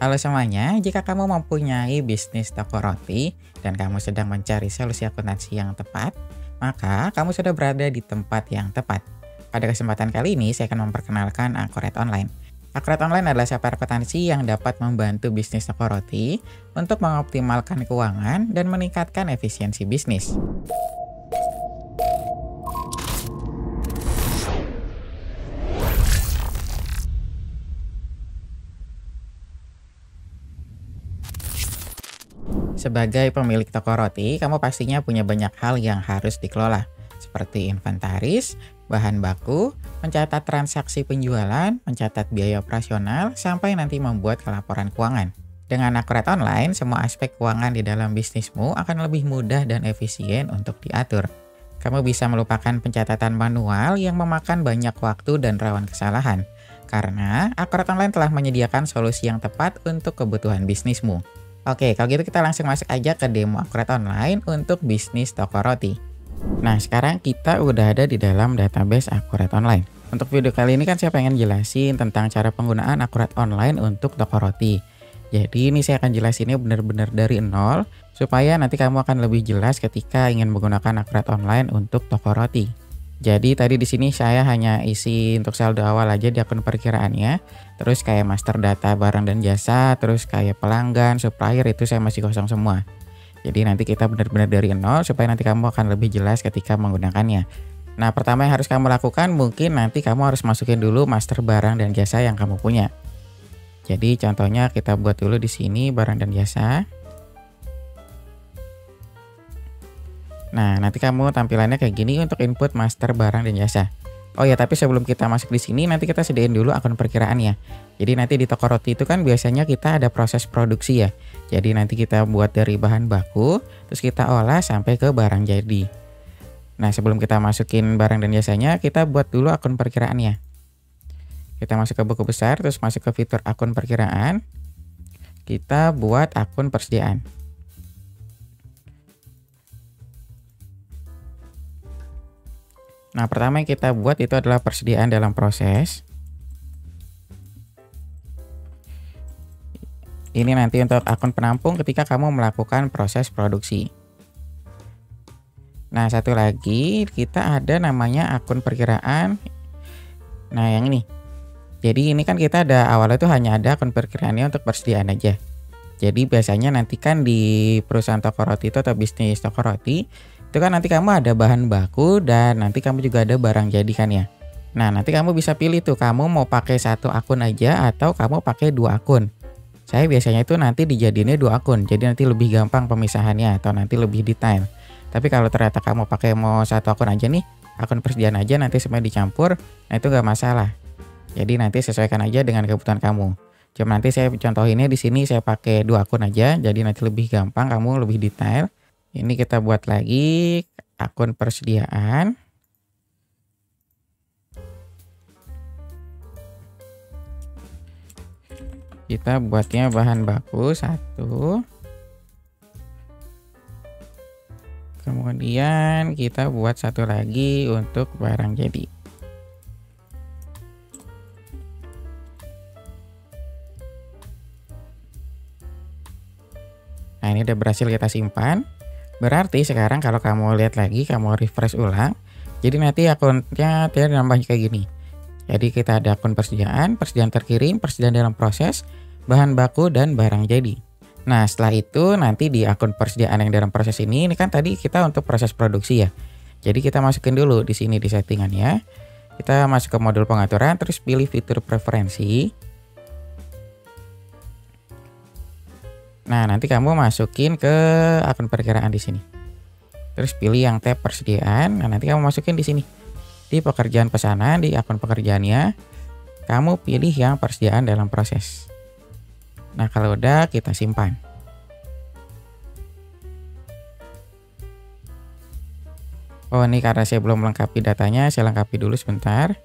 Halo semuanya, jika kamu mempunyai bisnis toko roti dan kamu sedang mencari solusi akuntansi yang tepat, maka kamu sudah berada di tempat yang tepat. Pada kesempatan kali ini, saya akan memperkenalkan Akuret Online. Akuret Online adalah software akuntansi yang dapat membantu bisnis toko roti untuk mengoptimalkan keuangan dan meningkatkan efisiensi bisnis. Sebagai pemilik toko roti, kamu pastinya punya banyak hal yang harus dikelola, seperti inventaris, bahan baku, mencatat transaksi penjualan, mencatat biaya operasional, sampai nanti membuat laporan keuangan. Dengan Akuret Online, semua aspek keuangan di dalam bisnismu akan lebih mudah dan efisien untuk diatur. Kamu bisa melupakan pencatatan manual yang memakan banyak waktu dan rawan kesalahan, karena Akuret Online telah menyediakan solusi yang tepat untuk kebutuhan bisnismu. Oke, kalau gitu kita langsung masuk aja ke demo Akuret Online untuk bisnis toko roti. Nah, sekarang kita udah ada di dalam database Akuret Online. Untuk video kali ini kan saya pengen jelasin tentang cara penggunaan Akuret Online untuk toko roti. Jadi ini saya akan jelasinnya benar-benar dari nol, supaya nanti kamu akan lebih jelas ketika ingin menggunakan Akuret Online untuk toko roti. Jadi tadi di sini saya hanya isi untuk saldo awal aja di akun perkiraannya. Terus kayak master data barang dan jasa, terus kayak pelanggan, supplier itu saya masih kosong semua. Jadi nanti kita benar-benar dari nol supaya nanti kamu akan lebih jelas ketika menggunakannya. Nah, pertama yang harus kamu lakukan mungkin nanti kamu harus masukin dulu master barang dan jasa yang kamu punya. Jadi contohnya kita buat dulu di sini barang dan jasa. Nah, nanti kamu tampilannya kayak gini untuk input master barang dan jasa. Oh ya, tapi sebelum kita masuk di sini, nanti kita sediain dulu akun perkiraannya. Jadi nanti di toko roti itu kan biasanya kita ada proses produksi ya. Jadi nanti kita buat dari bahan baku, terus kita olah sampai ke barang jadi. Nah, sebelum kita masukin barang dan jasanya, kita buat dulu akun perkiraannya. Kita masuk ke buku besar, terus masuk ke fitur akun perkiraan. Kita buat akun persediaan. Nah, pertama yang kita buat itu adalah persediaan dalam proses. Ini nanti untuk akun penampung ketika kamu melakukan proses produksi. Nah, satu lagi kita ada namanya akun perkiraan. Nah, yang ini. Jadi ini kan kita ada awalnya tuh hanya ada akun perkiraannya untuk persediaan aja. Jadi biasanya nanti kan di perusahaan toko roti itu atau bisnis toko roti, itu kan nanti kamu ada bahan baku dan nanti kamu juga ada barang jadi kan ya. Nah, nanti kamu bisa pilih tuh kamu mau pakai satu akun aja atau kamu pakai dua akun. Saya biasanya itu nanti dijadiinnya dua akun, jadi nanti lebih gampang pemisahannya atau nanti lebih detail. Tapi kalau ternyata kamu pakai mau satu akun aja nih, akun persediaan aja nanti semuanya dicampur, nah itu nggak masalah. Jadi nanti sesuaikan aja dengan kebutuhan kamu. Cuma nanti saya contohinnya di sini saya pakai dua akun aja, jadi nanti lebih gampang, kamu lebih detail. Ini kita buat lagi akun persediaan. Kita buatnya bahan baku satu. Kemudian kita buat satu lagi untuk barang jadi. Nah, ini udah berhasil kita simpan. Berarti sekarang kalau kamu lihat lagi, kamu refresh ulang, jadi nanti akunnya dia nambah kayak gini. Jadi kita ada akun persediaan, persediaan terkirim, persediaan dalam proses, bahan baku, dan barang jadi. Nah, setelah itu nanti di akun persediaan yang dalam proses ini kan tadi kita untuk proses produksi ya. Jadi kita masukin dulu di sini di settingannya. Kita masuk ke modul pengaturan, terus pilih fitur preferensi. Nah, nanti kamu masukin ke akun perkiraan di sini. Terus pilih yang tab persediaan. Nah, nanti kamu masukin di sini. Di pekerjaan pesanan, di akun pekerjaannya, kamu pilih yang persediaan dalam proses. Nah, kalau udah kita simpan. Oh, ini karena saya belum melengkapi datanya, saya lengkapi dulu sebentar.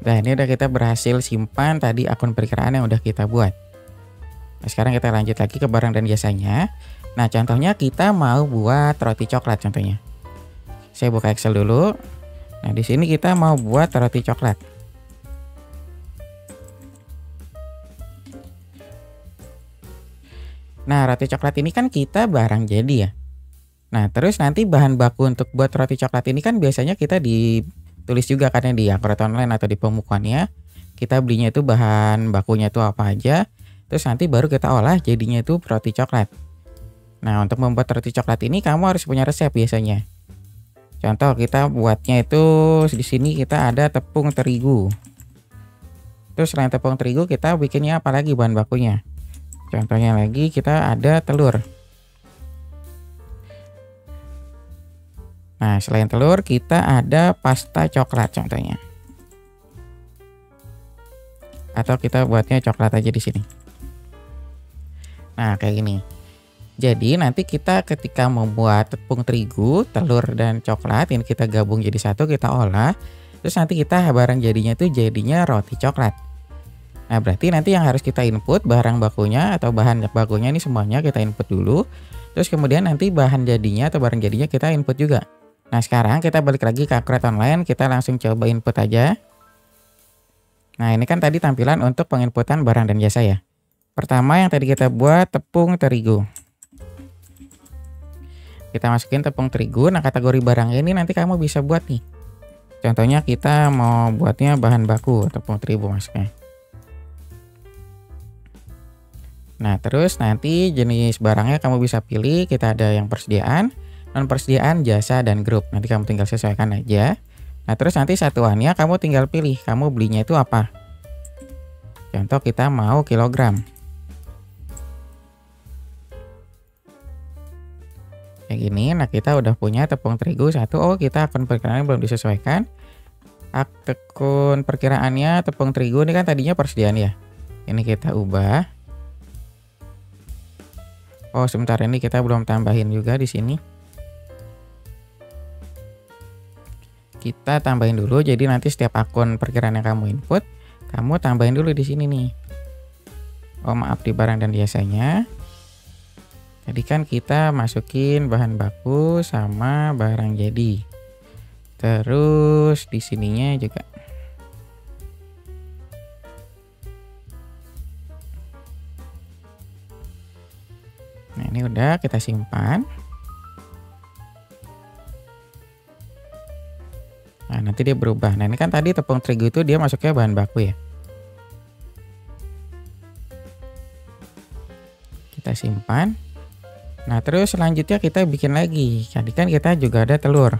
Nah, ini udah kita berhasil simpan tadi akun perkiraan yang udah kita buat. Nah, sekarang kita lanjut lagi ke barang dan jasanya. Nah, contohnya kita mau buat roti coklat contohnya. Saya buka Excel dulu. Nah, di sini kita mau buat roti coklat. Nah, roti coklat ini kan kita barang jadi ya. Nah, terus nanti bahan baku untuk buat roti coklat ini kan biasanya kita ditulis juga kan ya di Angkret Online atau di pembukuannya. Kita belinya itu bahan bakunya itu apa aja. Terus nanti baru kita olah jadinya itu roti coklat. Nah, untuk membuat roti coklat ini kamu harus punya resep biasanya. Contoh kita buatnya itu di sini kita ada tepung terigu. Terus selain tepung terigu kita bikinnya apa lagi bahan bakunya? Contohnya lagi kita ada telur. Nah, selain telur kita ada pasta coklat contohnya. Atau kita buatnya coklat aja di sini. Nah, kayak gini. Jadi nanti kita ketika membuat tepung terigu, telur dan coklat ini kita gabung jadi satu, kita olah. Terus nanti kita barang jadinya itu jadinya roti coklat. Nah, berarti nanti yang harus kita input barang bakunya atau bahan bakunya ini semuanya kita input dulu. Terus kemudian nanti bahan jadinya atau barang jadinya kita input juga. Nah, sekarang kita balik lagi ke Angkret Online, kita langsung coba input aja. Nah, ini kan tadi tampilan untuk penginputan barang dan jasa ya. Pertama yang tadi kita buat tepung terigu. Kita masukin tepung terigu. Nah, kategori barang ini nanti kamu bisa buat nih. Contohnya kita mau buatnya bahan baku tepung terigu masuknya. Nah, terus nanti jenis barangnya kamu bisa pilih. Kita ada yang persediaan, non persediaan, jasa, dan grup. Nanti kamu tinggal sesuaikan aja. Nah, terus nanti satuannya kamu tinggal pilih. Kamu belinya itu apa? Contoh kita mau kilogram. Kayak gini. Nah, kita udah punya tepung terigu satu. Oh, kita akun perkiraannya belum disesuaikan. Akun perkiraannya tepung terigu ini kan tadinya persediaan ya. Ini kita ubah. Oh, sebentar, ini kita belum tambahin juga di sini. Kita tambahin dulu. Jadi nanti setiap akun perkiraan yang kamu input, kamu tambahin dulu di sini nih. Oh, maaf, di barang dan jasanya. Tadi kan kita masukin bahan baku sama barang jadi. Terus di sininya juga. Nah, ini udah kita simpan. Nah, nanti dia berubah. Nah, ini kan tadi tepung terigu itu dia masuknya bahan baku ya. Kita simpan. Nah, terus selanjutnya kita bikin lagi. Tadi kan kita juga ada telur.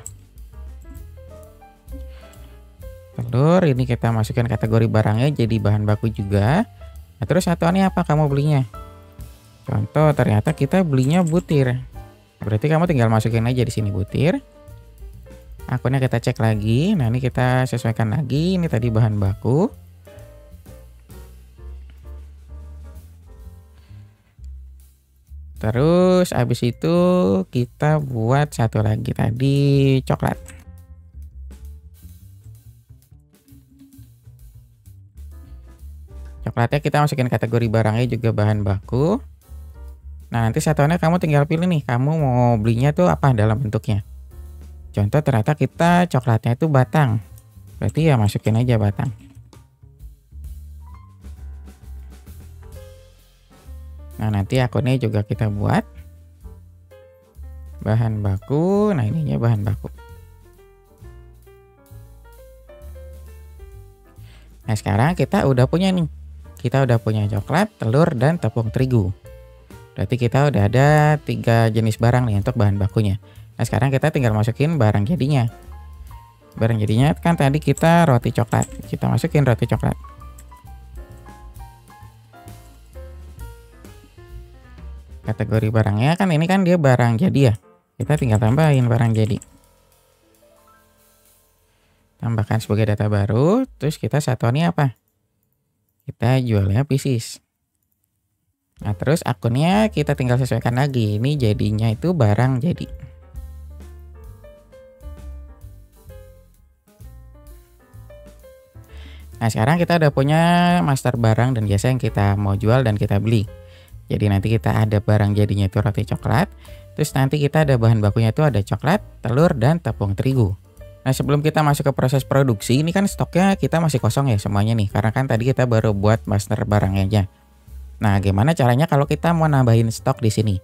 Telur ini kita masukkan kategori barangnya jadi bahan baku juga. Nah, terus satuannya apa kamu belinya? Contoh ternyata kita belinya butir. Berarti kamu tinggal masukin aja di sini butir. Akunnya kita cek lagi. Nah, ini kita sesuaikan lagi. Ini tadi bahan baku. Terus habis itu kita buat satu lagi tadi coklat. Coklatnya kita masukin kategori barangnya juga bahan baku. Nah, nanti satuannya kamu tinggal pilih nih, kamu mau belinya tuh apa dalam bentuknya. Contoh ternyata kita coklatnya itu batang. Berarti ya masukin aja batang. Nah, nanti akunnya juga kita buat. Bahan baku, nah ininya bahan baku. Nah, sekarang kita udah punya nih. Kita udah punya coklat, telur, dan tepung terigu. Berarti kita udah ada 3 jenis barang nih untuk bahan bakunya. Nah, sekarang kita tinggal masukin barang jadinya. Barang jadinya kan tadi kita roti coklat. Kita masukin roti coklat. Kategori barangnya kan ini kan dia barang jadi ya. Kita tinggal tambahin barang jadi. Tambahkan sebagai data baru. Terus kita satuannya apa? Kita jualnya pieces. Nah, terus akunnya kita tinggal sesuaikan lagi. Ini jadinya itu barang jadi. Nah, sekarang kita udah punya master barang dan jasa yang kita mau jual dan kita beli. Jadi nanti kita ada barang jadinya itu roti coklat, terus nanti kita ada bahan bakunya itu ada coklat, telur, dan tepung terigu. Nah, sebelum kita masuk ke proses produksi, ini kan stoknya kita masih kosong ya semuanya nih, karena kan tadi kita baru buat master barangnya aja. Nah, gimana caranya kalau kita mau nambahin stok di sini?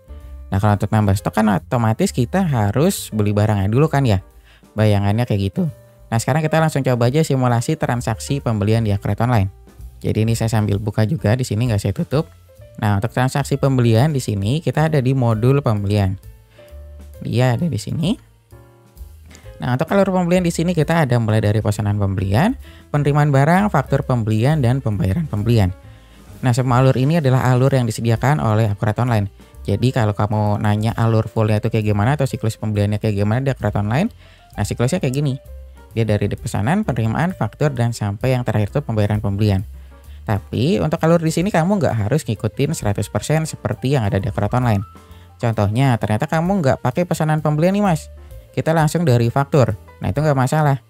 Nah, kalau untuk nambah stok kan otomatis kita harus beli barangnya dulu kan ya, bayangannya kayak gitu. Nah, sekarang kita langsung coba aja simulasi transaksi pembelian di Akrate Online. Jadi ini saya sambil buka juga di sini, nggak saya tutup. Nah, untuk transaksi pembelian di sini kita ada di modul pembelian. Dia ada di sini. Nah, untuk alur pembelian di sini kita ada mulai dari pesanan pembelian, penerimaan barang, faktur pembelian, dan pembayaran pembelian. Nah, semua alur ini adalah alur yang disediakan oleh Akrate Online. Jadi kalau kamu nanya alur fullnya itu kayak gimana atau siklus pembeliannya kayak gimana di Akrate Online, nah siklusnya kayak gini. Dia dari pesanan, penerimaan, faktur, dan sampai yang terakhir itu pembayaran pembelian. Tapi untuk alur di sini kamu nggak harus ngikutin 100% seperti yang ada di Akrate Online. Contohnya, ternyata kamu nggak pakai pesanan pembelian nih mas. Kita langsung dari faktur. Nah itu nggak masalah.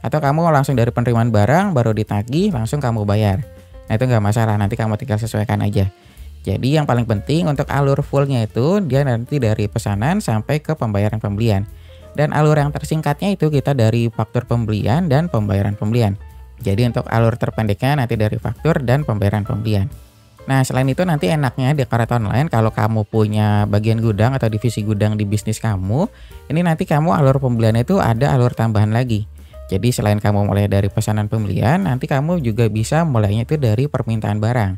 Atau kamu langsung dari penerimaan barang, baru ditagih, langsung kamu bayar. Nah itu nggak masalah, nanti kamu tinggal sesuaikan aja. Jadi yang paling penting untuk alur fullnya itu, dia nanti dari pesanan sampai ke pembayaran pembelian. Dan alur yang tersingkatnya itu kita dari faktur pembelian dan pembayaran pembelian. Jadi untuk alur terpendeknya nanti dari faktur dan pembayaran pembelian. Nah selain itu nanti enaknya di Akrate Online kalau kamu punya bagian gudang atau divisi gudang di bisnis kamu, ini nanti kamu alur pembelian itu ada alur tambahan lagi. Jadi selain kamu mulai dari pesanan pembelian, nanti kamu juga bisa mulainya itu dari permintaan barang.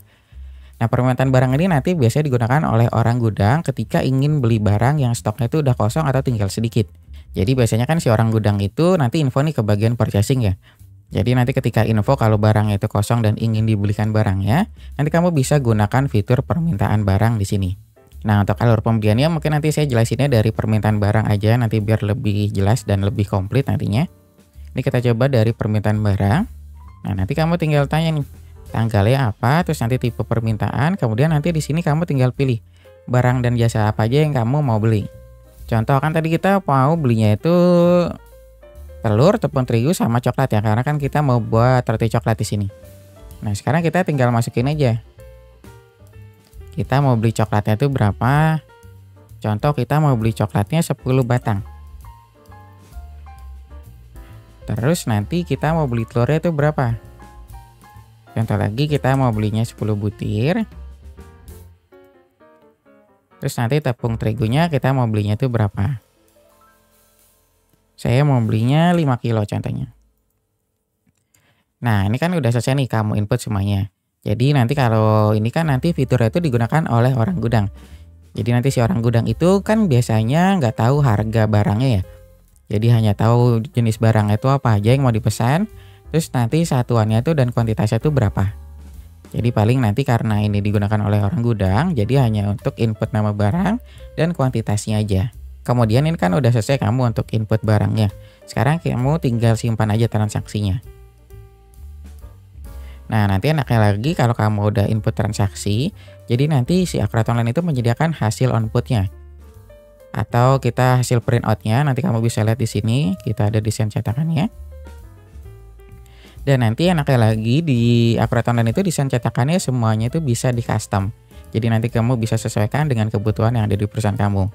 Nah permintaan barang ini nanti biasanya digunakan oleh orang gudang ketika ingin beli barang yang stoknya itu udah kosong atau tinggal sedikit. Jadi biasanya kan si orang gudang itu nanti info nih ke bagian purchasing ya. Jadi nanti ketika info kalau barangnya itu kosong dan ingin dibelikan barangnya, nanti kamu bisa gunakan fitur permintaan barang di sini. Nah untuk alur pembeliannya mungkin nanti saya jelasinnya dari permintaan barang aja nanti biar lebih jelas dan lebih komplit nantinya. Ini kita coba dari permintaan barang. Nah nanti kamu tinggal tanya nih tanggalnya apa, terus nanti tipe permintaan, kemudian nanti di sini kamu tinggal pilih barang dan jasa apa aja yang kamu mau beli. Contoh kan tadi kita mau belinya itu telur, tepung terigu sama coklat ya, karena kan kita mau buat roti coklat di sini. Nah, sekarang kita tinggal masukin aja. Kita mau beli coklatnya itu berapa? Contoh kita mau beli coklatnya 10 batang. Terus nanti kita mau beli telurnya itu berapa? Contoh lagi kita mau belinya 10 butir. Terus nanti tepung terigunya kita mau belinya itu berapa? Saya mau belinya 5 kilo contohnya. Nah ini kan udah selesai nih kamu input semuanya. Jadi nanti kalau ini kan nanti fiturnya itu digunakan oleh orang gudang. Jadi nanti si orang gudang itu kan biasanya nggak tahu harga barangnya ya. Jadi hanya tahu jenis barangnya itu apa aja yang mau dipesan. Terus nanti satuannya itu dan kuantitasnya itu berapa. Jadi paling nanti karena ini digunakan oleh orang gudang, jadi hanya untuk input nama barang dan kuantitasnya aja. Kemudian ini kan udah selesai kamu untuk input barangnya. Sekarang kamu tinggal simpan aja transaksinya. Nah nanti enaknya lagi kalau kamu udah input transaksi, jadi nanti si Akrate Online itu menyediakan hasil outputnya. Atau kita hasil print outnya, nanti kamu bisa lihat di sini, kita ada desain cetakannya. Dan nanti enaknya lagi di Akrate Online itu desain cetakannya semuanya itu bisa di custom. Jadi nanti kamu bisa sesuaikan dengan kebutuhan yang ada di perusahaan kamu.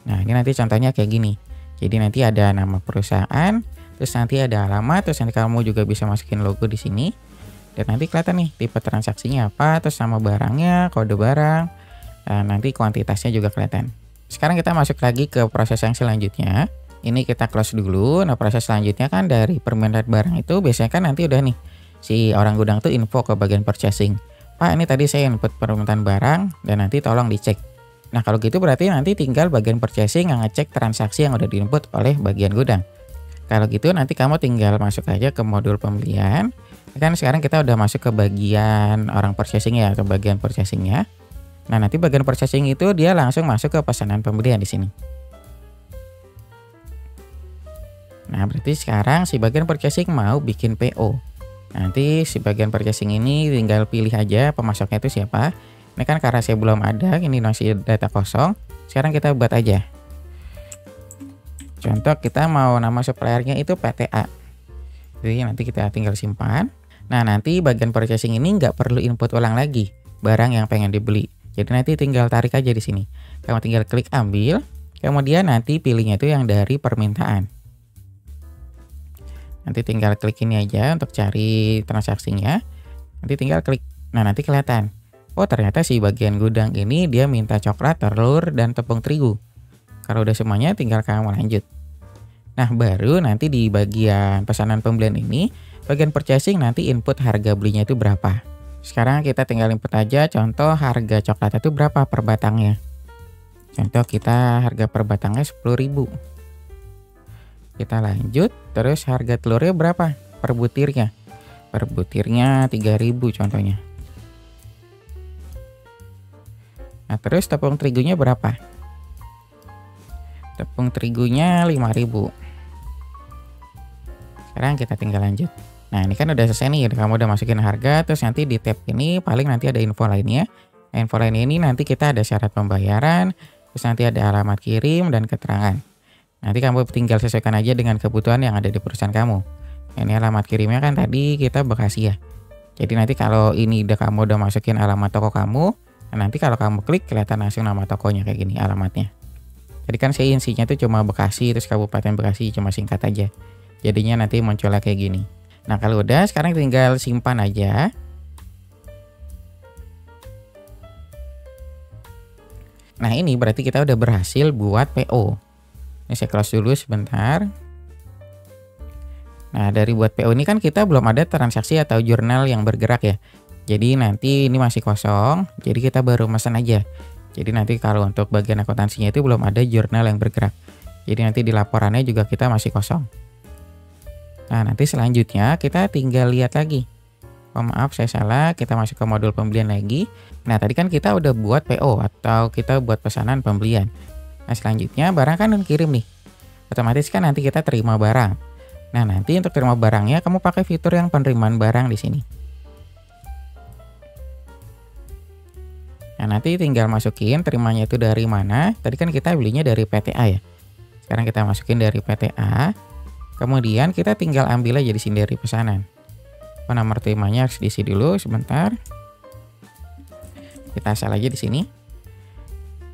Nah ini nanti contohnya kayak gini. Jadi nanti ada nama perusahaan, terus nanti ada alamat, terus nanti kamu juga bisa masukin logo di sini. Dan nanti kelihatan nih tipe transaksinya apa, terus nama barangnya, kode barang, dan nanti kuantitasnya juga kelihatan. Sekarang kita masuk lagi ke proses yang selanjutnya. Ini kita close dulu. Nah proses selanjutnya kan dari permintaan barang itu biasanya kan nanti udah nih si orang gudang tuh info ke bagian purchasing. Pak ini tadi saya input permintaan barang dan nanti tolong dicek. Nah kalau gitu berarti nanti tinggal bagian purchasing yang ngecek transaksi yang udah diinput oleh bagian gudang. Kalau gitu nanti kamu tinggal masuk aja ke modul pembelian. Kan sekarang kita udah masuk ke bagian orang purchasing ya, ke bagian purchasingnya. Nah nanti bagian purchasing itu dia langsung masuk ke pesanan pembelian di sini. Nah berarti sekarang si bagian purchasing mau bikin PO. Nanti si bagian purchasing ini tinggal pilih aja pemasoknya itu siapa. Ini kan karena saya belum ada, ini masih data kosong. Sekarang kita buat aja. Contoh kita mau nama suppliernya itu PTA. Jadi nanti kita tinggal simpan. Nah, nanti bagian purchasing ini nggak perlu input ulang lagi barang yang pengen dibeli. Jadi nanti tinggal tarik aja di sini. Kamu tinggal klik ambil, kemudian nanti pilihnya itu yang dari permintaan. Nanti tinggal klik ini aja untuk cari transaksinya. Nanti tinggal klik. Nah, nanti kelihatan. Oh, ternyata si bagian gudang ini dia minta coklat, telur, dan tepung terigu. Kalau udah semuanya tinggal kamu lanjut. Nah, baru nanti di bagian pesanan pembelian ini, bagian purchasing nanti input harga belinya itu berapa. Sekarang kita tinggal input aja contoh harga coklat itu berapa per batangnya. Contoh kita harga per batangnya 10.000. Kita lanjut, terus harga telurnya berapa per butirnya. Per butirnya 3.000 contohnya. Nah, terus tepung terigunya berapa? Tepung terigunya 5.000. Sekarang kita tinggal lanjut. Nah, ini kan udah selesai nih, kamu udah masukin harga, terus nanti di tab ini paling nanti ada info lainnya. Nah, info lainnya ini nanti kita ada syarat pembayaran, terus nanti ada alamat kirim dan keterangan. Nanti kamu tinggal sesuaikan aja dengan kebutuhan yang ada di perusahaan kamu. Ini alamat kirimnya kan tadi kita Bekasi ya. Jadi nanti kalau ini kamu udah masukin alamat toko kamu, nanti kalau kamu klik kelihatan langsung nama tokonya kayak gini alamatnya. Jadi kan isinya itu cuma Bekasi, terus Kabupaten Bekasi cuma singkat aja. Jadinya nanti munculnya kayak gini. Nah, kalau udah sekarang tinggal simpan aja. Nah, ini berarti kita udah berhasil buat PO. Ini saya close dulu sebentar. Nah, dari buat PO ini kan kita belum ada transaksi atau jurnal yang bergerak ya. Jadi nanti ini masih kosong, jadi kita baru pesan aja. Jadi nanti kalau untuk bagian akuntansinya itu belum ada jurnal yang bergerak. Jadi nanti di laporannya juga kita masih kosong. Nah, nanti selanjutnya kita tinggal lihat lagi. Oh, maaf saya salah, kita masuk ke modul pembelian lagi. Nah, tadi kan kita udah buat PO atau kita buat pesanan pembelian. Nah, selanjutnya barang kan kirim nih. Otomatis kan nanti kita terima barang. Nah, nanti untuk terima barangnya kamu pakai fitur yang penerimaan barang di sini. Nah, nanti tinggal masukin terimanya itu dari mana. Tadi kan kita belinya dari PTA ya. Sekarang kita masukin dari PTA. Kemudian kita tinggal ambil aja di sini dari pesanan. Oh, nomor terimanya harus diisi dulu sebentar. Kita asal aja di sini.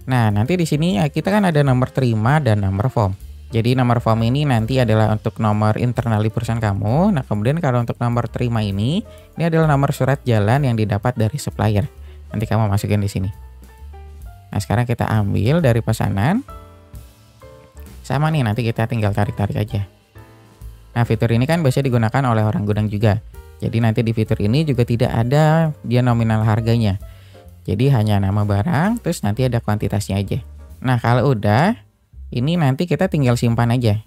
Nah, nanti di sini kita kan ada nomor terima dan nomor form. Jadi nomor form ini nanti adalah untuk nomor internal di perusahaan kamu. Nah, kemudian kalau untuk nomor terima ini adalah nomor surat jalan yang didapat dari supplier. Nanti kamu masukin di sini. Nah, sekarang kita ambil dari pesanan. Sama nih, nanti kita tinggal tarik-tarik aja. Nah, fitur ini kan biasanya digunakan oleh orang gudang juga. Jadi nanti di fitur ini juga tidak ada dia nominal harganya. Jadi hanya nama barang, terus nanti ada kuantitasnya aja. Nah, kalau udah, ini nanti kita tinggal simpan aja.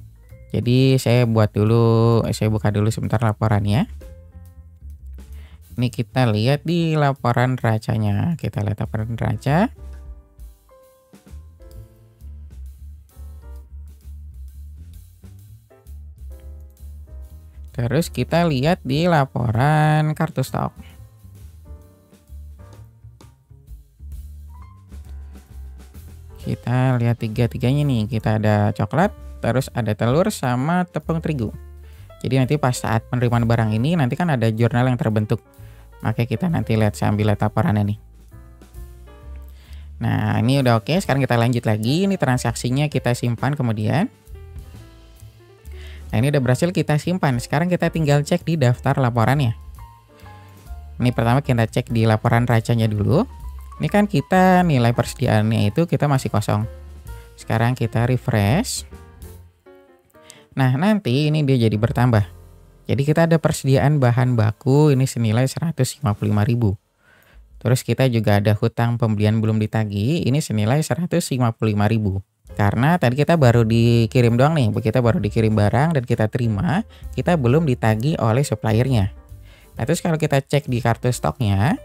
Jadi saya buka dulu sebentar laporannya. Ini kita lihat di laporan neracanya. Kita lihat laporan neraca. Terus kita lihat di laporan kartu stok. Kita lihat tiga-tiganya nih. Kita ada coklat, terus ada telur sama tepung terigu. Jadi nanti pas saat penerimaan barang ini nanti kan ada jurnal yang terbentuk. Makanya kita nanti lihat sambil lihat laporannya nih. Nah, ini udah oke. Sekarang kita lanjut lagi. Ini transaksinya kita simpan kemudian. Nah, ini udah berhasil kita simpan. Sekarang kita tinggal cek di daftar laporannya. Ini pertama kita cek di laporan neracanya dulu. Ini kan kita nilai persediaannya itu kita masih kosong. Sekarang kita refresh. Nah, nanti ini dia jadi bertambah. Jadi kita ada persediaan bahan baku ini senilai 155.000. Terus kita juga ada hutang pembelian belum ditagih ini senilai 155.000. Karena tadi kita baru dikirim doang nih, kita baru dikirim barang dan kita terima, kita belum ditagih oleh suppliernya. Nah, terus kalau kita cek di kartu stoknya,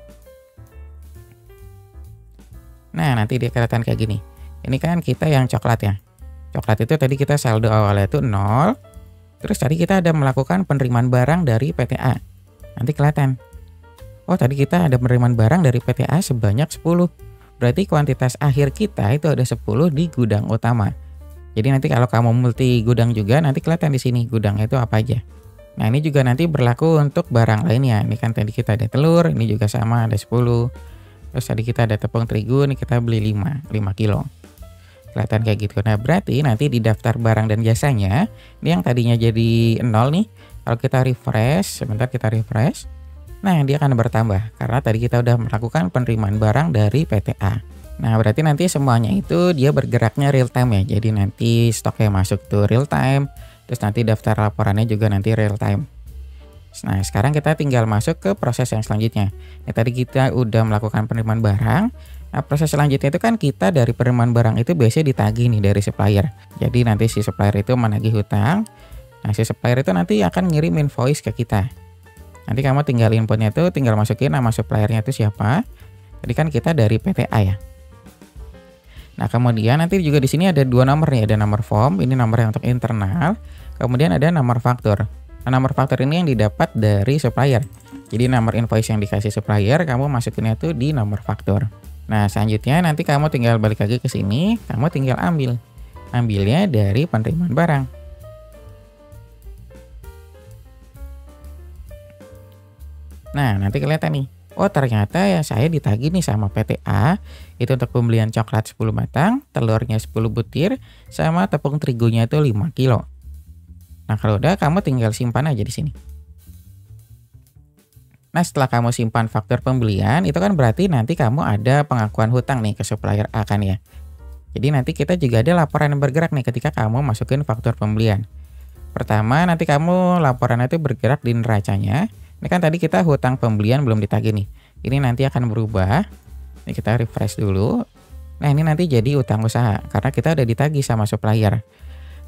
nah nanti dia kelihatan kayak gini. Ini kan kita yang coklat ya. Coklat itu tadi kita saldo awalnya itu 0. Terus tadi kita ada melakukan penerimaan barang dari PTA. Nanti kelihatan. Oh, tadi kita ada penerimaan barang dari PTA sebanyak 10. Berarti kuantitas akhir kita itu ada 10 di gudang utama. Jadi nanti kalau kamu multi gudang juga nanti kelihatan di sini gudangnya itu apa aja. Nah, ini juga nanti berlaku untuk barang lainnya. Ini kan tadi kita ada telur, ini juga sama ada 10. Terus tadi kita ada tepung terigu, ini kita beli 5 kilo. Kelihatan kayak gitu. Nah, berarti nanti di daftar barang dan jasanya, ini yang tadinya jadi 0 nih. Kalau kita refresh, sebentar kita refresh. Nah, dia akan bertambah karena tadi kita udah melakukan penerimaan barang dari PTA. Nah, berarti nanti semuanya itu dia bergeraknya real time ya. Jadi nanti stoknya masuk tuh real time. Terus nanti daftar laporannya juga nanti real time. Nah, sekarang kita tinggal masuk ke proses yang selanjutnya. Nah, tadi kita udah melakukan penerimaan barang. Nah, proses selanjutnya itu kan kita dari penerimaan barang itu biasanya ditagih nih dari supplier. Jadi nanti si supplier itu menagih hutang. Nah, si supplier itu nanti akan ngirim invoice ke kita. Nanti kamu tinggal inputnya tuh, tinggal masukin nama suppliernya itu siapa. Tadi kan kita dari PTA ya. Nah, kemudian nanti juga di sini ada 2 nomor nih, ada nomor form, ini nomor yang untuk internal, kemudian ada nomor faktur. Nah, nomor faktur ini yang didapat dari supplier. Jadi nomor invoice yang dikasih supplier, kamu masukinnya tuh di nomor faktur. Nah, selanjutnya nanti kamu tinggal balik lagi ke sini, kamu tinggal ambilnya dari penerimaan barang. Nah, nanti kelihatan nih. Oh, ternyata ya saya ditagih nih sama PTA, itu untuk pembelian coklat 10 batang, telurnya 10 butir, sama tepung terigunya itu 5 kilo. Nah, kalau udah kamu tinggal simpan aja di sini. Nah, setelah kamu simpan faktur pembelian, itu kan berarti nanti kamu ada pengakuan hutang nih ke supplier A kan ya. Jadi nanti kita juga ada laporan yang bergerak nih ketika kamu masukin faktur pembelian. Pertama, nanti kamu laporannya itu bergerak di neracanya. Ini kan tadi kita hutang pembelian belum ditagih nih. Ini nanti akan berubah. Ini kita refresh dulu. Nah, ini nanti jadi utang usaha karena kita udah ditagih sama supplier.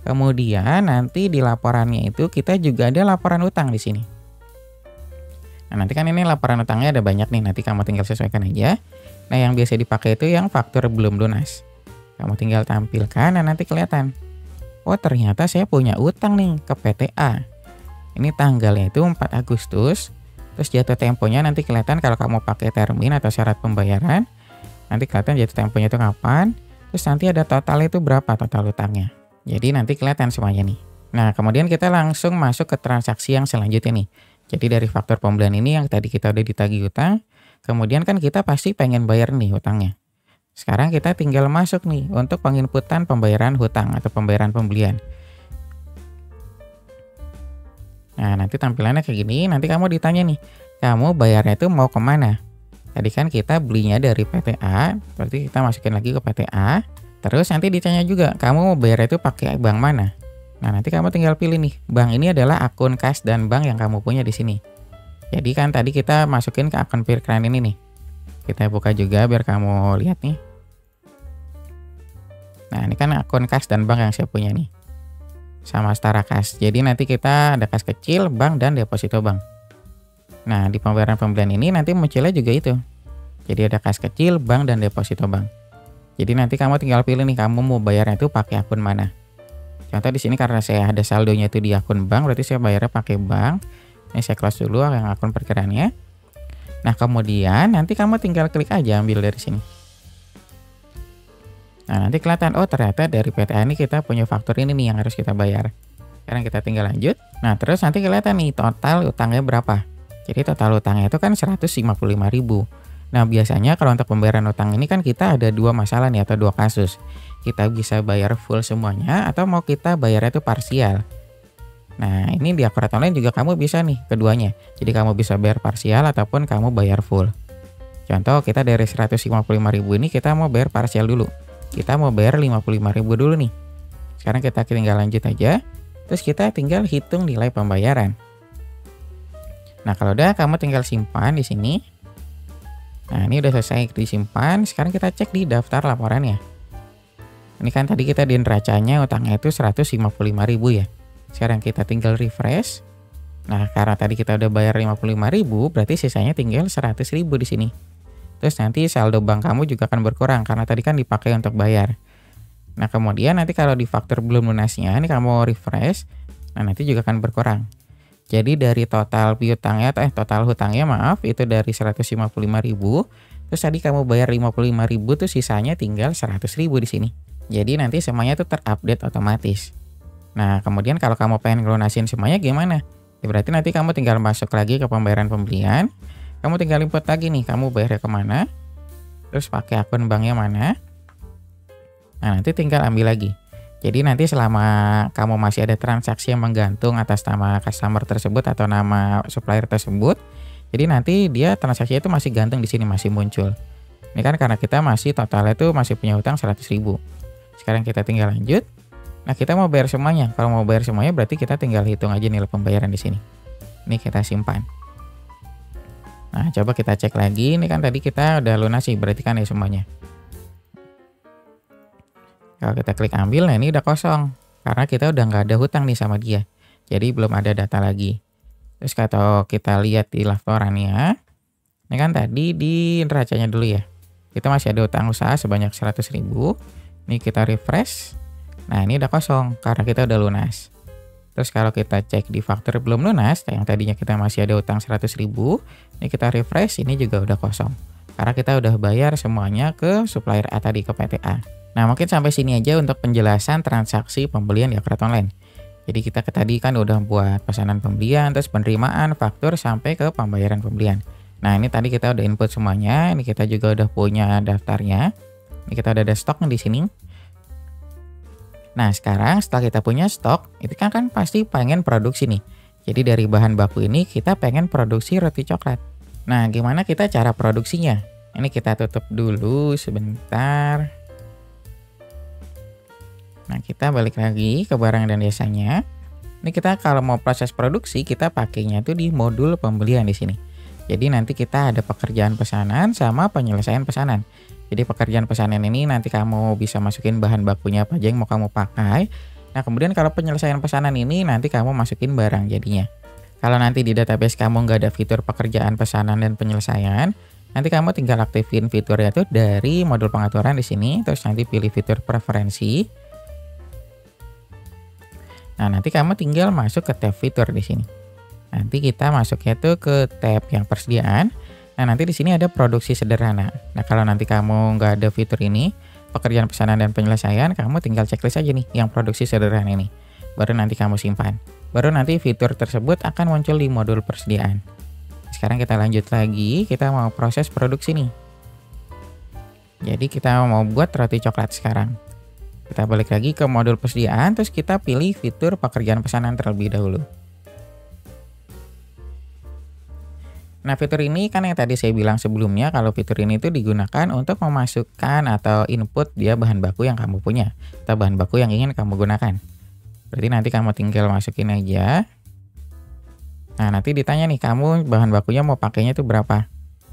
Kemudian nanti di laporannya itu kita juga ada laporan utang di sini. Nah, nanti kan ini laporan utangnya ada banyak nih. Nanti kamu tinggal sesuaikan aja. Nah, yang biasa dipakai itu yang faktur belum lunas. Kamu tinggal tampilkan dan nanti kelihatan. Oh, ternyata saya punya utang nih ke PTA. Ini tanggalnya itu 4 Agustus. Terus jatuh temponya nanti kelihatan kalau kamu pakai termin atau syarat pembayaran. Nanti kelihatan jatuh temponya itu kapan. Terus nanti ada total itu berapa total utangnya. Jadi nanti kelihatan semuanya nih. Nah, kemudian kita langsung masuk ke transaksi yang selanjutnya nih. Jadi dari faktur pembelian ini yang tadi kita udah ditagih utang. Kemudian kan kita pasti pengen bayar nih hutangnya. Sekarang kita tinggal masuk nih untuk penginputan pembayaran hutang atau pembayaran pembelian. Nah, nanti tampilannya kayak gini, nanti kamu ditanya nih, kamu bayarnya itu mau kemana? Tadi kan kita belinya dari PTA, berarti kita masukin lagi ke PTA. Terus nanti ditanya juga, kamu mau bayarnya itu pakai bank mana? Nah, nanti kamu tinggal pilih nih, bank ini adalah akun kas dan bank yang kamu punya di sini. Jadi kan tadi kita masukin ke akun Pirkran ini nih. Kita buka juga biar kamu lihat nih. Nah, ini kan akun kas dan bank yang saya punya nih. Sama setara kas. Jadi nanti kita ada kas kecil, bank, dan deposito bank. Nah, di pembayaran pembelian ini nanti munculnya juga itu. Jadi ada kas kecil, bank, dan deposito bank. Jadi nanti kamu tinggal pilih nih, kamu mau bayarnya itu pakai akun mana. Contoh di sini karena saya ada saldonya itu di akun bank, berarti saya bayarnya pakai bank. Ini saya close dulu yang akun perkiraannya. Nah, kemudian nanti kamu tinggal klik aja ambil dari sini. Nah, nanti kelihatan, oh ternyata dari PTA ini kita punya faktur ini nih yang harus kita bayar. Sekarang kita tinggal lanjut. Nah, terus nanti kelihatan nih total utangnya berapa. Jadi total utangnya itu kan 155.000. Nah, biasanya kalau untuk pembayaran utang ini kan kita ada 2 masalah nih atau 2 kasus. Kita bisa bayar full semuanya atau mau kita bayarnya itu parsial. Nah, ini di Akurat Online juga kamu bisa nih keduanya. Jadi kamu bisa bayar parsial ataupun kamu bayar full. Contoh kita dari 155.000 ini kita mau bayar parsial dulu. Kita mau bayar 55.000 dulu nih. Sekarang kita tinggal lanjut aja. Terus kita tinggal hitung nilai pembayaran. Nah, kalau udah kamu tinggal simpan di sini. Nah, ini udah selesai disimpan. Sekarang kita cek di daftar laporannya. Ini kan tadi kita di neracanya utangnya itu 155.000 ya. Sekarang kita tinggal refresh. Nah, karena tadi kita udah bayar 55.000, berarti sisanya tinggal 100.000 di sini. Terus nanti saldo bank kamu juga akan berkurang karena tadi kan dipakai untuk bayar. Nah, kemudian nanti kalau di faktur belum lunasnya, ini kamu refresh, nah nanti juga akan berkurang. Jadi dari total piutangnya total hutangnya maaf itu dari 155.000, terus tadi kamu bayar 55.000 tuh sisanya tinggal 100.000 di sini. Jadi nanti semuanya tuh terupdate otomatis. Nah, kemudian kalau kamu pengen ngelunasin semuanya gimana? Ya, berarti nanti kamu tinggal masuk lagi ke pembayaran pembelian. Kamu tinggal input lagi nih, kamu bayarnya kemana, terus pakai akun banknya mana. Nah, nanti tinggal ambil lagi. Jadi nanti selama kamu masih ada transaksi yang menggantung atas nama customer tersebut atau nama supplier tersebut, jadi nanti dia transaksinya itu masih gantung di sini, masih muncul. Ini kan karena kita masih totalnya itu masih punya hutang 100.000. Sekarang kita tinggal lanjut. Nah, kita mau bayar semuanya. Kalau mau bayar semuanya berarti kita tinggal hitung aja nilai pembayaran di sini. Ini kita simpan. Nah, coba kita cek lagi. Ini kan tadi kita udah lunasi, berarti kan ya semuanya. Kalau kita klik ambil, nah ini udah kosong. Karena kita udah nggak ada hutang nih sama dia. Jadi belum ada data lagi. Terus kalau kita lihat di laporannya, ini kan tadi di neracanya dulu ya. Kita masih ada hutang usaha sebanyak 100.000. Ini kita refresh. Nah, ini udah kosong karena kita udah lunas. Terus kalau kita cek di faktur belum lunas, yang tadinya kita masih ada utang 100.000, ini kita refresh, ini juga udah kosong. Karena kita udah bayar semuanya ke supplier A tadi, ke PT A. Nah, mungkin sampai sini aja untuk penjelasan transaksi pembelian di Akrobat Online. Jadi kita tadi kan udah buat pesanan pembelian, terus penerimaan, faktur, sampai ke pembayaran pembelian. Nah, ini tadi kita udah input semuanya, ini kita juga udah punya daftarnya. Ini kita udah ada stoknya di sini. Nah, sekarang setelah kita punya stok, itu kan pasti pengen produksi nih. Jadi dari bahan baku ini kita pengen produksi roti coklat. Nah, gimana kita cara produksinya? Ini kita tutup dulu sebentar. Nah, kita balik lagi ke barang dan jasanya. Ini kita kalau mau proses produksi, kita pakainya itu di modul pembelian di sini. Jadi nanti kita ada pekerjaan pesanan sama penyelesaian pesanan. Jadi pekerjaan pesanan ini nanti kamu bisa masukin bahan bakunya apa aja yang mau kamu pakai. Nah, kemudian kalau penyelesaian pesanan ini nanti kamu masukin barang jadinya. Kalau nanti di database kamu nggak ada fitur pekerjaan pesanan dan penyelesaian, nanti kamu tinggal aktifin fiturnya tuh dari modul pengaturan di sini, terus nanti pilih fitur preferensi. Nah, nanti kamu tinggal masuk ke tab fitur di sini. Nanti kita masuknya tuh ke tab yang persediaan. Nah, nanti di sini ada produksi sederhana. Nah, kalau nanti kamu nggak ada fitur ini, pekerjaan pesanan dan penyelesaian, kamu tinggal checklist aja nih yang produksi sederhana ini. Baru nanti kamu simpan. Baru nanti fitur tersebut akan muncul di modul persediaan. Sekarang kita lanjut lagi, kita mau proses produksi nih. Jadi kita mau buat roti coklat sekarang. Kita balik lagi ke modul persediaan, terus kita pilih fitur pekerjaan pesanan terlebih dahulu. Nah, fitur ini kan yang tadi saya bilang sebelumnya, kalau fitur ini tuh digunakan untuk memasukkan atau input dia bahan baku yang kamu punya atau bahan baku yang ingin kamu gunakan. Berarti nanti kamu tinggal masukin aja. Nah, nanti ditanya nih, kamu bahan bakunya mau pakainya itu berapa?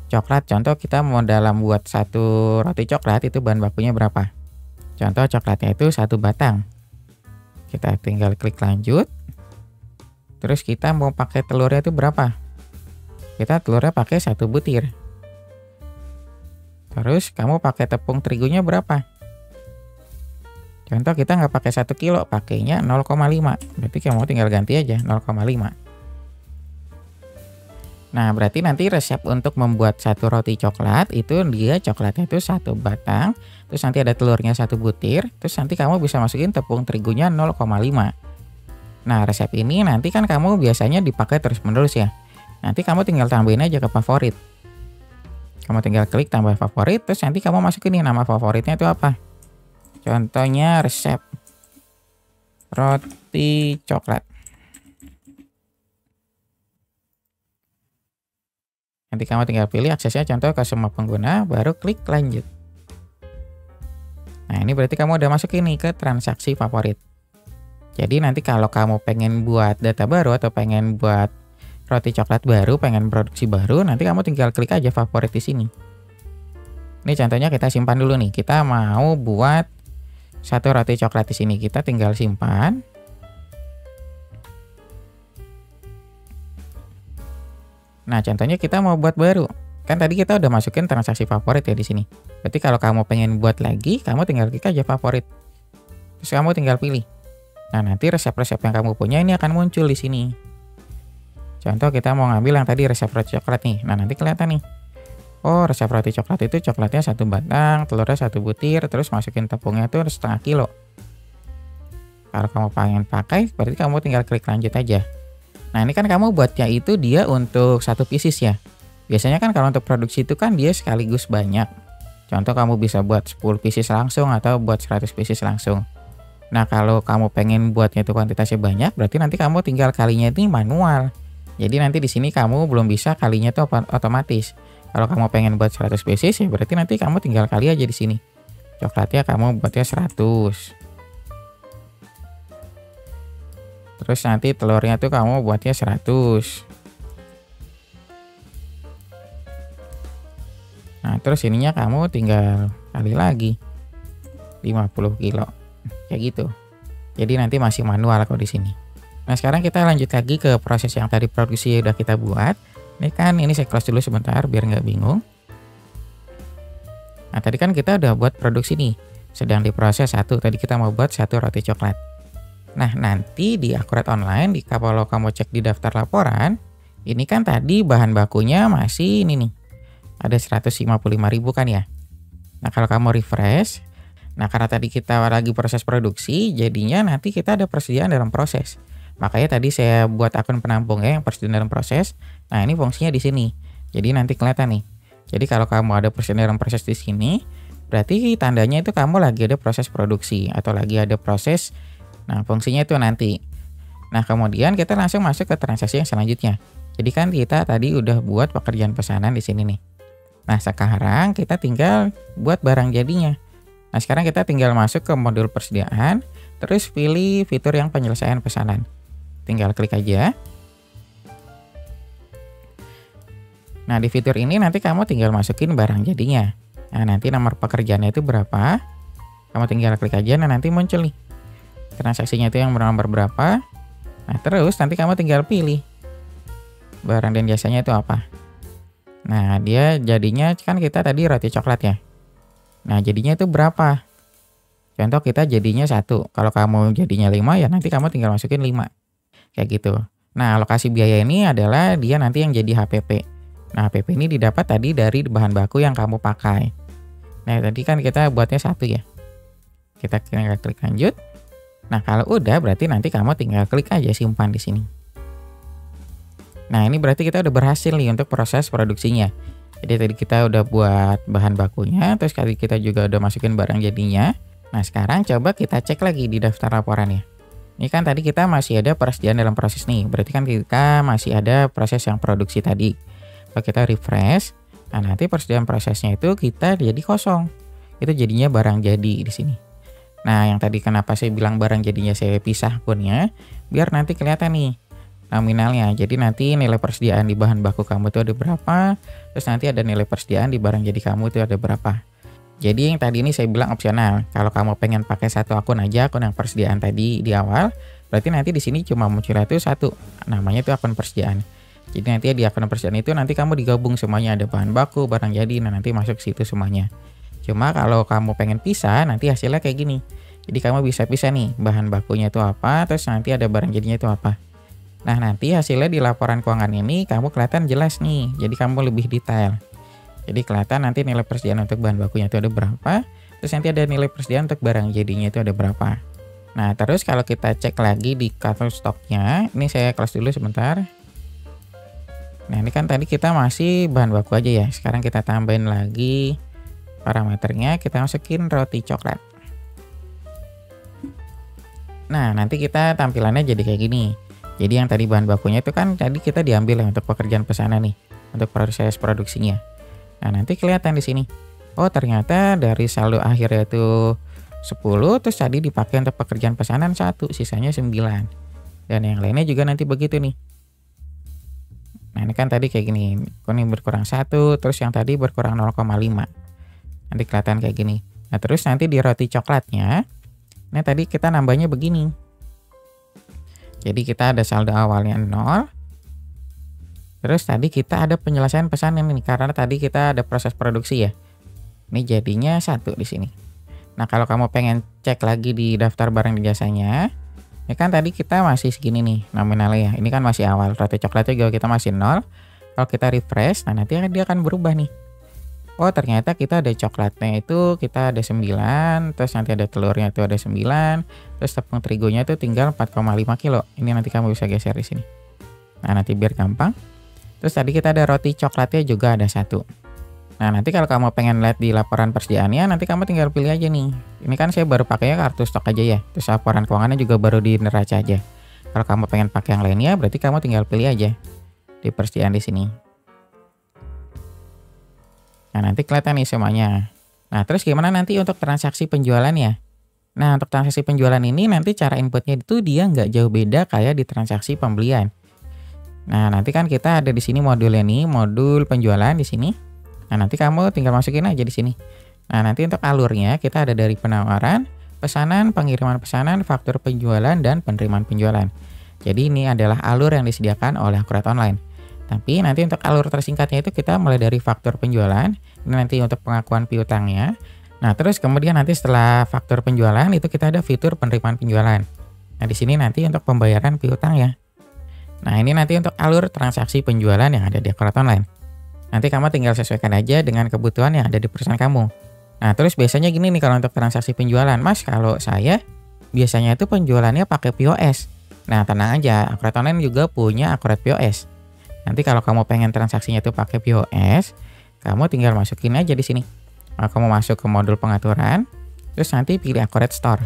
Coklat, contoh kita mau dalam buat satu roti coklat itu bahan bakunya berapa? Contoh coklatnya itu 1 batang. Kita tinggal klik lanjut. Terus kita mau pakai telurnya itu berapa? Kita telurnya pakai 1 butir. Terus kamu pakai tepung terigunya berapa? Contoh kita nggak pakai 1 kilo, pakainya 0,5. Berarti kamu tinggal ganti aja 0,5. Nah, berarti nanti resep untuk membuat satu roti coklat itu dia coklatnya itu 1 batang, terus nanti ada telurnya 1 butir, terus nanti kamu bisa masukin tepung terigunya 0,5. Nah, resep ini nanti kan kamu biasanya dipakai terus-menerus ya. Nanti kamu tinggal tambahin aja ke favorit. Kamu tinggal klik tambah favorit, terus nanti kamu masukin nih nama favoritnya itu apa. Contohnya resep roti coklat. Nanti kamu tinggal pilih aksesnya contoh ke semua pengguna, baru klik lanjut. Nah, ini berarti kamu udah masuk ini ke transaksi favorit. Jadi nanti kalau kamu pengen buat data baru atau pengen buat roti coklat baru, pengen produksi baru, nanti kamu tinggal klik aja favorit di sini. Ini contohnya kita simpan dulu nih. Kita mau buat satu roti coklat di sini. Kita tinggal simpan. Nah, contohnya kita mau buat baru. Kan tadi kita udah masukin transaksi favorit ya di sini. Berarti kalau kamu pengen buat lagi, kamu tinggal klik aja favorit. Terus kamu tinggal pilih. Nah, nanti resep-resep yang kamu punya ini akan muncul di sini. Contoh kita mau ngambil yang tadi resep roti coklat nih. Nah, nanti kelihatan nih. Oh, resep roti coklat itu coklatnya 1 batang, telurnya 1 butir, terus masukin tepungnya tuh 1/2 kilo. Kalau kamu pengen pakai, berarti kamu tinggal klik lanjut aja. Nah, ini kan kamu buatnya itu dia untuk 1 pieces ya. Biasanya kan kalau untuk produksi itu kan dia sekaligus banyak. Contoh kamu bisa buat 10 pieces langsung atau buat 100 pieces langsung. Nah, kalau kamu pengen buatnya itu kuantitasnya banyak, berarti nanti kamu tinggal kalinya itu manual. Jadi nanti di sini kamu belum bisa kalinya itu otomatis. Kalau kamu pengen buat 100 pieces ya berarti nanti kamu tinggal kali aja di sini. Coklatnya kamu buatnya 100. Terus nanti telurnya tuh kamu buatnya 100. Nah, terus ininya kamu tinggal kali lagi 50 kilo. Kayak gitu. Jadi nanti masih manual kok di sini. Nah, sekarang kita lanjut lagi ke proses yang tadi produksi udah kita buat. Ini saya close dulu sebentar biar nggak bingung. Nah, tadi kan kita udah buat produksi nih. Sedang diproses 1. Tadi kita mau buat 1 roti coklat. Nah, nanti di Akurat Online, kalau kamu cek di daftar laporan, ini kan tadi bahan bakunya masih ini nih. Ada 155.000 kan ya. Nah, kalau kamu refresh, nah karena tadi kita lagi proses produksi, jadinya nanti kita ada persediaan dalam proses. Makanya tadi saya buat akun penampungnya yang persediaan dalam proses. Nah, ini fungsinya di sini. Jadi nanti kelihatan nih. Jadi kalau kamu ada persediaan dalam proses di sini, berarti tandanya itu kamu lagi ada proses produksi atau lagi ada proses. Nah, fungsinya itu nanti. Nah, kemudian kita langsung masuk ke transaksi yang selanjutnya. Jadi kan kita tadi udah buat pekerjaan pesanan di sini nih. Nah, sekarang kita tinggal buat barang jadinya. Nah, sekarang kita tinggal masuk ke modul persediaan, terus pilih fitur yang penyelesaian pesanan. Tinggal klik aja. Nah, di fitur ini nanti kamu tinggal masukin barang jadinya. Nah, nanti nomor pekerjaannya itu berapa. Kamu tinggal klik aja, nah nanti muncul nih. Transaksinya itu yang bernomor berapa. Nah, terus nanti kamu tinggal pilih. Barang dan jasanya itu apa. Nah, dia jadinya kan kita tadi roti coklat ya. Nah, jadinya itu berapa? Contoh kita jadinya 1. Kalau kamu jadinya 5 ya nanti kamu tinggal masukin 5. Kayak gitu. Nah, alokasi biaya ini adalah dia nanti yang jadi HPP. Nah, HPP ini didapat tadi dari bahan baku yang kamu pakai. Nah, tadi kan kita buatnya 1 ya. Kita tinggal klik lanjut. Nah, kalau udah berarti nanti kamu tinggal klik aja simpan di sini. Nah, ini berarti kita udah berhasil nih untuk proses produksinya. Jadi tadi kita udah buat bahan bakunya, terus kali kita juga udah masukin barang jadinya. Nah, sekarang coba kita cek lagi di daftar laporannya. Ini kan tadi kita masih ada persediaan dalam proses nih. Berarti kan kita masih ada proses yang produksi tadi. Kalau kita refresh, nah nanti persediaan prosesnya itu kita jadi kosong. Itu jadinya barang jadi di sini. Nah, yang tadi kenapa saya bilang barang jadinya saya pisah akunnya, biar nanti kelihatan nih nominalnya. Jadi nanti nilai persediaan di bahan baku kamu itu ada berapa, terus nanti ada nilai persediaan di barang jadi kamu itu ada berapa. Jadi yang tadi ini saya bilang opsional. Kalau kamu pengen pakai 1 akun aja, akun yang persediaan tadi di awal, berarti nanti di sini cuma muncul itu 1. Namanya itu akun persediaan. Jadi nanti di akun persediaan itu nanti kamu digabung semuanya, ada bahan baku, barang jadi, nah nanti masuk situ semuanya. Cuma kalau kamu pengen pisah, nanti hasilnya kayak gini. Jadi kamu bisa pisah nih, bahan bakunya itu apa, terus nanti ada barang jadinya itu apa. Nah, nanti hasilnya di laporan keuangan ini kamu kelihatan jelas nih. Jadi kamu lebih detail. Jadi kelihatan nanti nilai persediaan untuk bahan bakunya itu ada berapa, terus nanti ada nilai persediaan untuk barang jadinya itu ada berapa. Nah, terus kalau kita cek lagi di kartu stoknya, ini saya close dulu sebentar. Nah, ini kan tadi kita masih bahan baku aja ya. Sekarang kita tambahin lagi parameternya, kita masukin roti coklat. Nah, nanti kita tampilannya jadi kayak gini. Jadi yang tadi bahan bakunya itu kan tadi kita diambil ya untuk pekerjaan pesanan nih, untuk proses produksinya. Nah, nanti kelihatan di sini. Oh, ternyata dari saldo akhirnya itu 10, terus tadi dipakai untuk pekerjaan pesanan 1, sisanya 9. Dan yang lainnya juga nanti begitu nih. Nah, ini kan tadi kayak gini. Ini berkurang 1, terus yang tadi berkurang 0,5. Nanti kelihatan kayak gini. Nah, terus nanti di roti coklatnya, nah tadi kita nambahnya begini. Jadi kita ada saldo awalnya 0. Terus tadi kita ada penyelesaian pesanan ini karena tadi kita ada proses produksi ya. Ini jadinya 1 di sini. Nah, kalau kamu pengen cek lagi di daftar barang dan jasanya, ya kan tadi kita masih segini nih nominalnya. Ini kan masih awal. Roti coklatnya juga kita masih 0. Kalau kita refresh, nah nanti dia akan berubah nih. Oh, ternyata kita ada coklatnya itu kita ada 9, terus nanti ada telurnya itu ada 9, terus tepung terigonya itu tinggal 4,5 kilo. Ini nanti kamu bisa geser di sini. Nah, nanti biar gampang. Terus tadi kita ada roti coklatnya juga ada 1. Nah, nanti kalau kamu pengen lihat di laporan persediaannya, nanti kamu tinggal pilih aja nih. Ini kan saya baru pakainya kartu stok aja ya. Terus laporan keuangannya juga baru di neraca aja. Kalau kamu pengen pakai yang lainnya, berarti kamu tinggal pilih aja di persediaan di sini. Nah, nanti kelihatan nih semuanya. Nah, terus gimana nanti untuk transaksi penjualannya? Nah, untuk transaksi penjualan ini nanti cara inputnya itu dia nggak jauh beda kayak di transaksi pembelian. Nah, nanti kan kita ada di sini modulnya nih, modul penjualan di sini. Nah, nanti kamu tinggal masukin aja di sini. Nah, nanti untuk alurnya kita ada dari penawaran, pesanan, pengiriman pesanan, faktur penjualan, dan penerimaan penjualan. Jadi ini adalah alur yang disediakan oleh Akurat Online. Tapi nanti untuk alur tersingkatnya itu kita mulai dari faktur penjualan, ini nanti untuk pengakuan piutangnya. Nah, terus kemudian nanti setelah faktur penjualan itu kita ada fitur penerimaan penjualan. Nah, di sini nanti untuk pembayaran piutang ya. Nah, ini nanti untuk alur transaksi penjualan yang ada di Akurat Online. Nanti kamu tinggal sesuaikan aja dengan kebutuhan yang ada di perusahaan kamu. Nah, terus biasanya gini nih kalau untuk transaksi penjualan, Mas, kalau saya biasanya itu penjualannya pakai POS. Nah, tenang aja, Akurat Online juga punya Akurat POS. Nanti kalau kamu pengen transaksinya itu pakai POS, kamu tinggal masukin aja di sini. Nah, kamu masuk ke modul pengaturan, terus nanti pilih Akurat Store.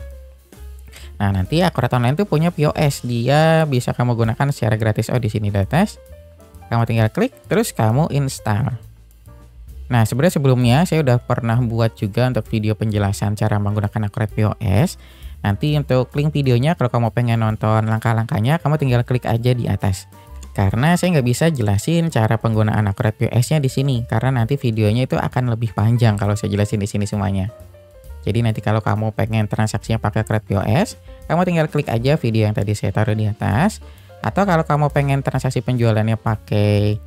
Nah, nanti Akurat Online itu punya POS, dia bisa kamu gunakan secara gratis. Oh, di sini di atas. Kamu tinggal klik, terus kamu install. Nah, sebenarnya sebelumnya saya udah pernah buat juga untuk video penjelasan cara menggunakan Akurat POS. Nanti untuk link videonya kalau kamu pengen nonton langkah-langkahnya, kamu tinggal klik aja di atas. Karena saya nggak bisa jelasin cara penggunaan Akurat POS-nya di sini, karena nanti videonya itu akan lebih panjang kalau saya jelasin di sini semuanya. Jadi nanti kalau kamu pengen transaksinya pakai Akurat POS, kamu tinggal klik aja video yang tadi saya taruh di atas. Atau kalau kamu pengen transaksi penjualannya pakai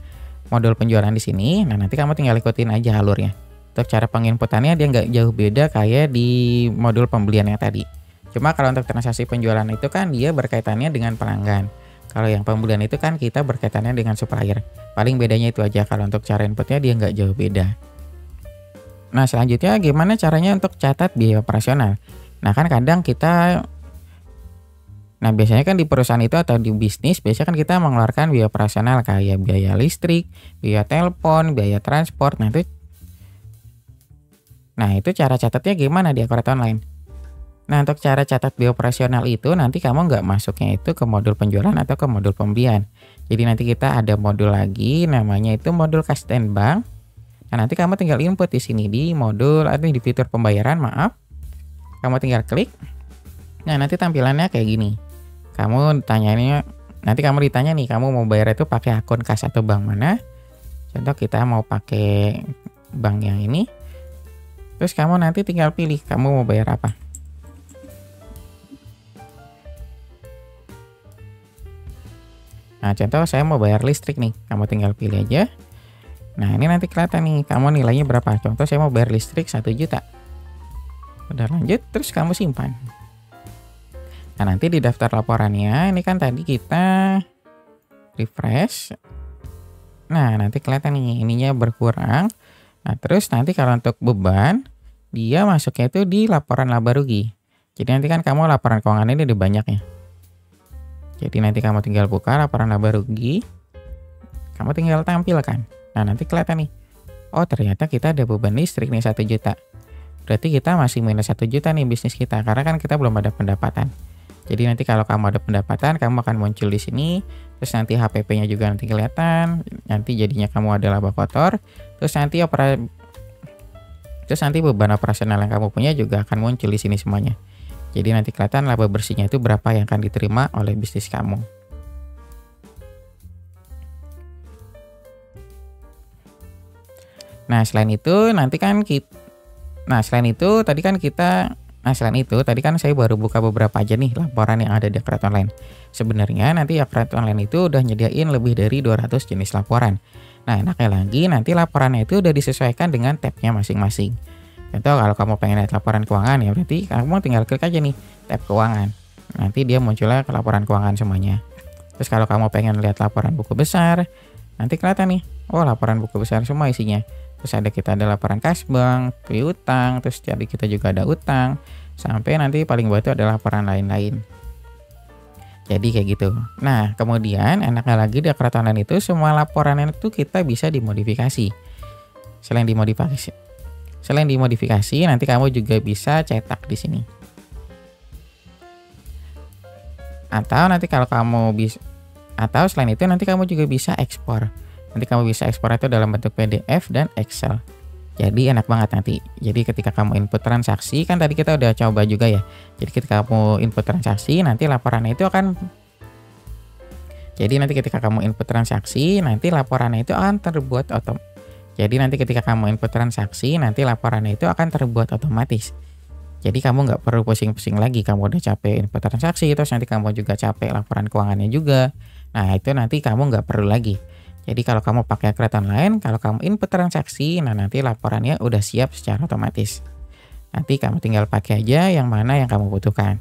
modul penjualan di sini, nah nanti kamu tinggal ikutin aja alurnya. Untuk cara penginputannya dia nggak jauh beda kayak di modul pembelian yang tadi. Cuma kalau untuk transaksi penjualan itu kan dia berkaitannya dengan pelanggan. Kalau yang pembelian itu kan kita berkaitannya dengan supplier. Paling bedanya itu aja, kalau untuk cara inputnya dia nggak jauh beda. Nah, selanjutnya gimana caranya untuk catat biaya operasional? Nah, kan kadang kita biasanya kan di perusahaan itu atau di bisnis, biasanya kan kita mengeluarkan biaya operasional kayak biaya listrik, biaya telepon, biaya transport. Nah, itu cara catatnya gimana di Akurat Online? Nah, untuk cara catat biaya operasional itu nanti kamu nggak masuknya itu ke modul penjualan atau ke modul pembelian. Jadi nanti kita ada modul lagi, namanya itu modul Kas dan Bank. Nah, nanti kamu tinggal input di sini di modul atau di fitur pembayaran, maaf. Kamu tinggal klik. Nah, nanti tampilannya kayak gini. Nanti kamu ditanya nih, kamu mau bayar itu pakai akun kas atau bank mana? Contoh kita mau pakai bank yang ini. Terus kamu nanti tinggal pilih kamu mau bayar apa. Nah, contoh saya mau bayar listrik nih, kamu tinggal pilih aja. Nah, ini nanti kelihatan nih, kamu nilainya berapa. Contoh saya mau bayar listrik 1 juta. Udah lanjut, terus kamu simpan. Nah, nanti di daftar laporannya, ini kan tadi kita refresh. Nah, nanti kelihatan nih, ininya berkurang. Nah, terus nanti kalau untuk beban, dia masuknya itu di laporan laba rugi. Jadi nanti kan kamu laporan keuangan ini ada banyak ya. Jadi nanti kamu tinggal buka laporan laba rugi. Kamu tinggal tampilkan. Nah, nanti kelihatan nih. Oh, ternyata kita ada beban listrik nih 1 juta. Berarti kita masih minus 1 juta nih bisnis kita. Karena kan kita belum ada pendapatan. Jadi nanti kalau kamu ada pendapatan, kamu akan muncul di sini. Terus nanti HPP-nya juga nanti kelihatan. Nanti jadinya kamu ada laba kotor. Terus nanti beban operasional yang kamu punya juga akan muncul di sini semuanya. Jadi nanti kelihatan laba bersihnya itu berapa yang akan diterima oleh bisnis kamu. Nah, selain itu tadi kan saya baru buka beberapa aja nih laporan yang ada di Akurat Online. Sebenarnya nanti Akurat Online itu udah nyediain lebih dari 200 jenis laporan. Nah, enaknya lagi nanti laporannya itu udah disesuaikan dengan tabnya masing-masing. Contoh kalau kamu pengen lihat laporan keuangan ya berarti kamu tinggal klik aja nih tab keuangan. Nanti dia munculnya ke laporan keuangan semuanya. Terus kalau kamu pengen lihat laporan buku besar, nanti kelihatan nih, oh laporan buku besar semua isinya. Terus kita ada laporan kas bank, piutang, terus jadi kita juga ada utang, sampai nanti paling bawah itu ada laporan lain-lain. Jadi kayak gitu. Nah, kemudian enaknya lagi di Akrobat Online itu semua laporan itu kita bisa dimodifikasi. Selain dimodifikasi, nanti kamu juga bisa cetak di sini. Atau nanti kalau kamu bisa, atau selain itu nanti kamu juga bisa ekspor. Nanti kamu bisa ekspor itu dalam bentuk PDF dan Excel. Jadi enak banget nanti. Jadi ketika kamu input transaksi, kan tadi kita udah coba juga ya. Jadi ketika kamu input transaksi, nanti laporannya itu akan ketika kamu input transaksi, nanti laporannya itu akan terbuat otomatis. Jadi nanti ketika kamu input transaksi, nanti laporannya itu akan terbuat otomatis. Jadi kamu nggak perlu pusing-pusing lagi. Kamu udah capek input transaksi, terus nanti kamu juga capek laporan keuangannya juga. Nah, itu nanti kamu nggak perlu lagi. Jadi kalau kamu pakai Akrobat Online, kalau kamu input transaksi, nah nanti laporannya udah siap secara otomatis. Nanti kamu tinggal pakai aja yang mana yang kamu butuhkan.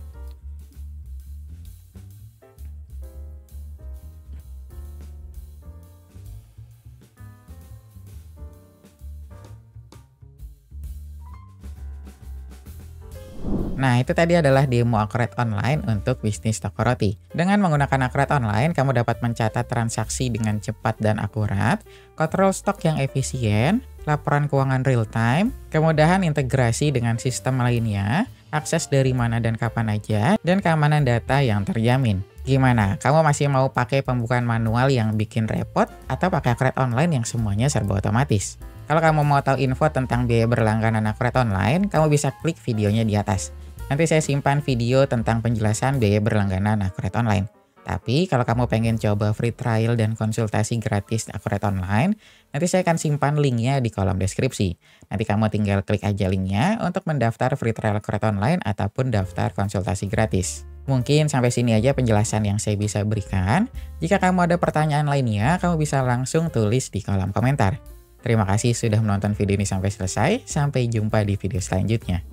Nah, itu tadi adalah demo Akrobat Online untuk bisnis toko roti. Dengan menggunakan Akrobat Online, kamu dapat mencatat transaksi dengan cepat dan akurat, kontrol stok yang efisien, laporan keuangan real time, kemudahan integrasi dengan sistem lainnya, akses dari mana dan kapan aja, dan keamanan data yang terjamin. Gimana? Kamu masih mau pakai pembukaan manual yang bikin repot atau pakai Akrobat Online yang semuanya serba otomatis? Kalau kamu mau tahu info tentang biaya berlangganan Akrobat Online, kamu bisa klik videonya di atas. Nanti saya simpan video tentang penjelasan biaya berlangganan Akrobat Online. Tapi kalau kamu pengen coba free trial dan konsultasi gratis Akrobat Online, nanti saya akan simpan linknya di kolom deskripsi. Nanti kamu tinggal klik aja linknya untuk mendaftar free trial Akrobat Online ataupun daftar konsultasi gratis. Mungkin sampai sini aja penjelasan yang saya bisa berikan. Jika kamu ada pertanyaan lainnya, kamu bisa langsung tulis di kolom komentar. Terima kasih sudah menonton video ini sampai selesai. Sampai jumpa di video selanjutnya.